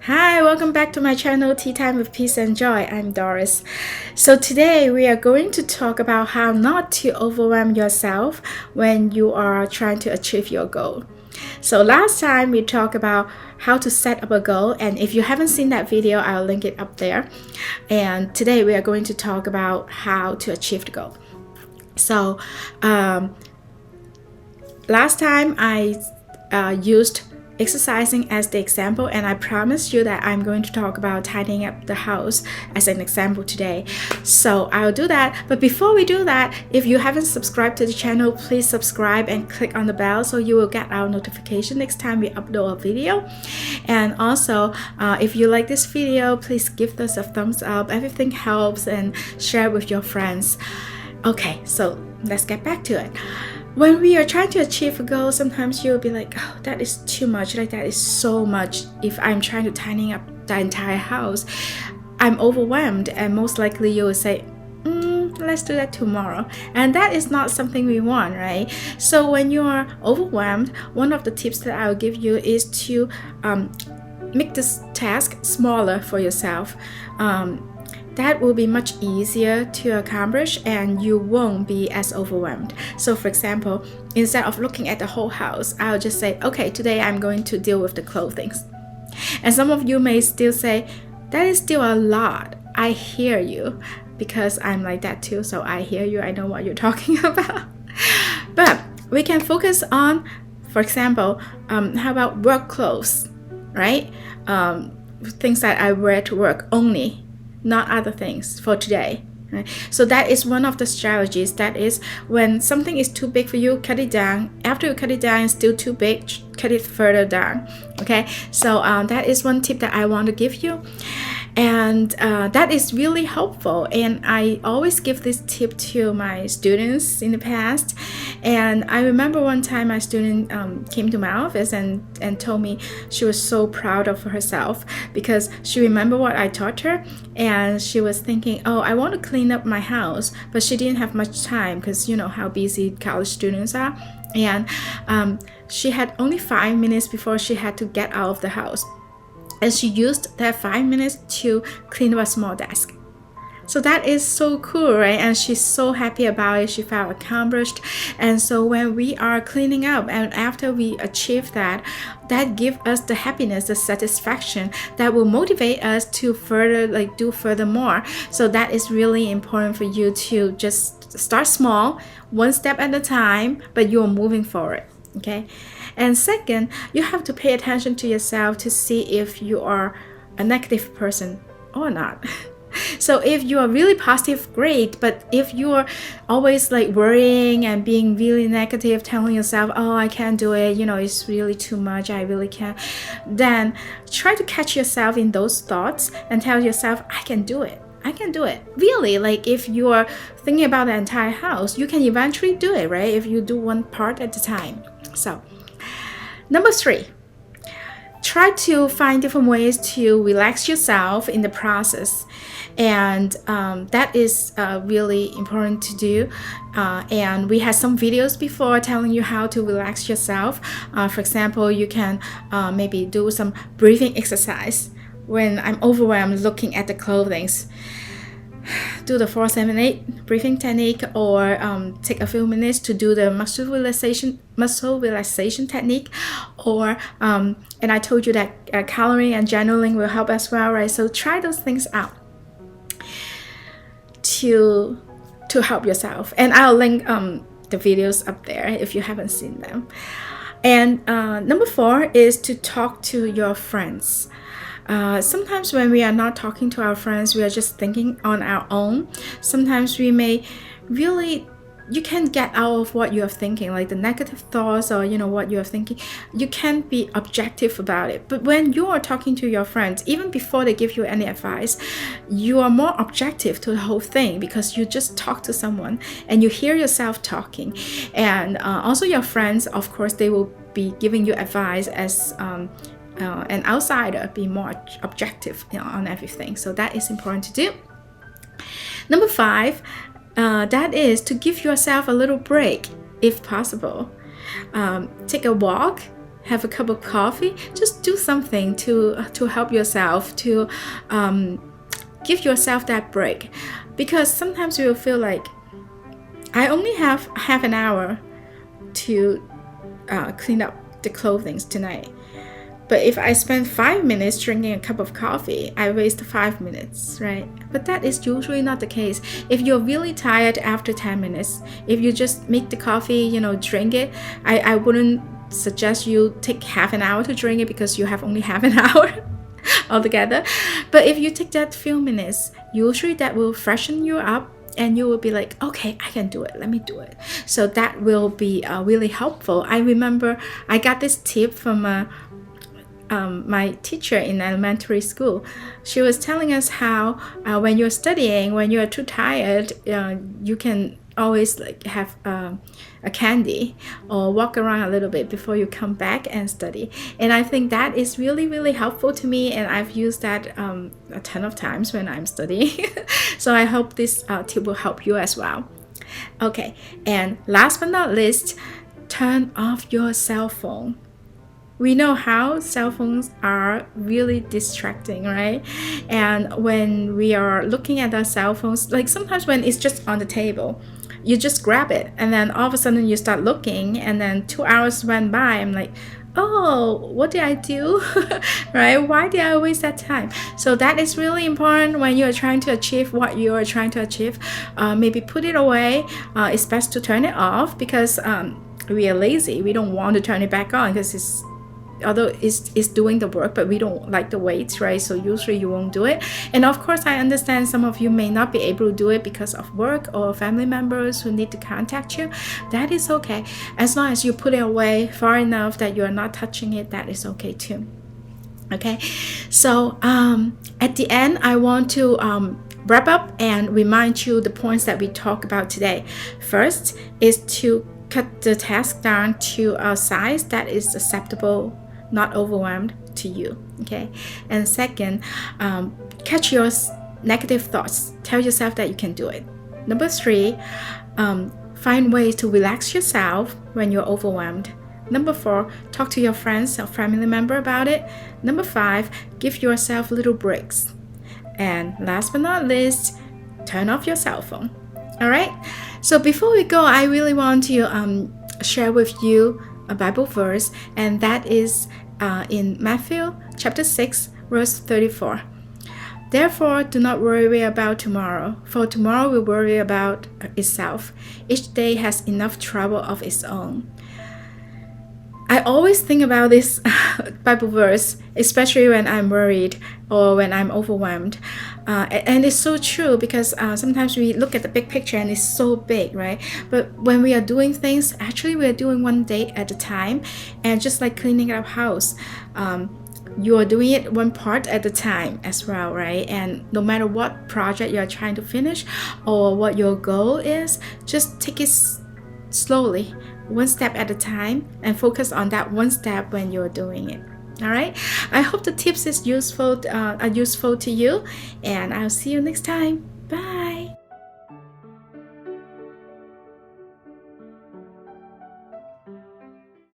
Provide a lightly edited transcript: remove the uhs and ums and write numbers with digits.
Hi, welcome back to my channel, Tea Time with Peace and Joy. I'm Doris. So today we are going to talk about how not to overwhelm yourself when you are trying to achieve your goal. So last time we talked about how to set up a goal, and if you haven't seen that video, I'll link it up there. And today we are going to talk about how to achieve the goal. So last time I used exercising as the example, and I promised you that I'm going to talk about tidying up the house as an example today. So I'll do that, but before we do that, if you haven't subscribed to the channel, please subscribe and click on the bell so you will get our notification next time we upload a video. And also if you like this video, please give us a thumbs up. Everything helps, and share with your friends. Okay, so let's get back to it. When we are trying to achieve a goal, sometimes you'll be like, oh, that is too much, like that is so much. If I'm trying to tidy up the entire house, I'm overwhelmed, and most likely you will say, let's do that tomorrow. And that is not something we want, right? So when you are overwhelmed, one of the tips that I'll give you is to make this task smaller for yourself. That will be much easier to accomplish, and you won't be as overwhelmed. So for example, instead of looking at the whole house, I'll just say, okay, today I'm going to deal with the clothing. And some of you may still say, that is still a lot. I hear you, because I'm like that too. So I hear you, I know what you're talking about. But we can focus on, for example, how about work clothes, right? Things that I wear to work only, not other things for today, right? So that is one of the strategies. That is, when something is too big for you, cut it down. After you cut it down, it's still too big, cut it further down. Okay, so that is one tip that I want to give you, and that is really helpful. And I always give this tip to my students in the past. And I remember one time my student came to my office and told me she was so proud of herself because she remembered what I taught her, and she was thinking, oh, I want to clean up my house, but she didn't have much time because you know how busy college students are. And she had only 5 minutes before she had to get out of the house, and she used that 5 minutes to clean up a small desk. So that is so cool, right? And she's so happy about it. She felt accomplished. And so when we are cleaning up, and after we achieve that, that gives us the happiness, the satisfaction that will motivate us to further, like do furthermore. So that is really important for you to just start small, one step at a time, but you're moving forward. Okay. And second, you have to pay attention to yourself to see if you are a negative person or not. So if you are really positive, great. But if you are always like worrying and being really negative, telling yourself, oh, I can't do it, you know, it's really too much, I really can't, then try to catch yourself in those thoughts and tell yourself, I can do it. I can do it. Really, like if you are thinking about the entire house, you can eventually do it, right? If you do one part at a time. So number 3, try to find different ways to relax yourself in the process. And that is really important to do. And we had some videos before telling you how to relax yourself. For example, you can maybe do some breathing exercise. When I'm overwhelmed looking at the clothing, do the 4-7-8 breathing technique, or take a few minutes to do the muscle relaxation technique, or and I told you that coloring and journaling will help as well, right? So try those things out to help yourself, and I'll link the videos up there if you haven't seen them. And number 4 is to talk to your friends. Sometimes when we are not talking to our friends, we are just thinking on our own. Sometimes we may really, you can get out of what you are thinking, like the negative thoughts, or you know what you are thinking. You can't be objective about it. But when you are talking to your friends, even before they give you any advice, you are more objective to the whole thing, because you just talk to someone and you hear yourself talking. And also your friends, of course, they will be giving you advice as an outsider, be more objective, you know, on everything. So that is important to do. Number 5, that is to give yourself a little break. if possible. Take a walk, have a cup of coffee, just do something to help yourself, to give yourself that break. Because sometimes you will feel like, I only have half an hour to clean up the clothing tonight. But if I spend 5 minutes drinking a cup of coffee, I waste 5 minutes, right? But that is usually not the case. If you're really tired after 10 minutes, if you just make the coffee, drink it, I wouldn't suggest you take half an hour to drink it because you have only half an hour altogether. But if you take that few minutes, usually that will freshen you up. And you will be like, okay, I can do it. Let me do it. So that will be really helpful. I remember I got this tip from my teacher in elementary school. She was telling us how when you're studying, when you're too tired, you can always have a candy or walk around a little bit before you come back and study. And I think that is really, really helpful to me, and I've used that a ton of times when I'm studying. So I hope this tip will help you as well. Okay, and last but not least, turn off your cell phone. We know how cell phones are really distracting, right? And when we are looking at our cell phones, like sometimes when it's just on the table, you just grab it and then all of a sudden you start looking, and then 2 hours went by. I'm like, oh, what did I do? Right? Why did I waste that time? So that is really important when you're trying to achieve what you are trying to achieve. Maybe put it away. It's best to turn it off because we are lazy. We don't want to turn it back on because although it's doing the work, but we don't like the weights, right? So usually you won't do it. And of course, I understand some of you may not be able to do it because of work or family members who need to contact you. That is okay. As long as you put it away far enough that you are not touching it, that is okay too. Okay, so at the end, I want to wrap up and remind you the points that we talked about today. First is to cut the task down to a size that is acceptable, not overwhelmed to you. Okay, and second, catch your negative thoughts. Tell yourself that you can do it. Number three, find ways to relax yourself when you're overwhelmed. Number four, talk to your friends or family member about it. Number five, give yourself little breaks. And last but not least, turn off your cell phone. All right, so before we go, I really want to share with you a Bible verse, and that is in Matthew chapter 6 verse 34. Therefore, do not worry about tomorrow, for tomorrow will worry about itself. Each day has enough trouble of its own. I always think about this Bible verse, especially when I'm worried or when I'm overwhelmed. And it's so true because sometimes we look at the big picture and it's so big, right? But when we are doing things, actually we are doing one day at a time. And just like cleaning up house, you are doing it one part at a time as well, right? And no matter what project you're trying to finish or what your goal is, just take it slowly, one step at a time, and focus on that one step when you're doing it. All right, I hope the tips are useful to you, and I'll see you next time. Bye.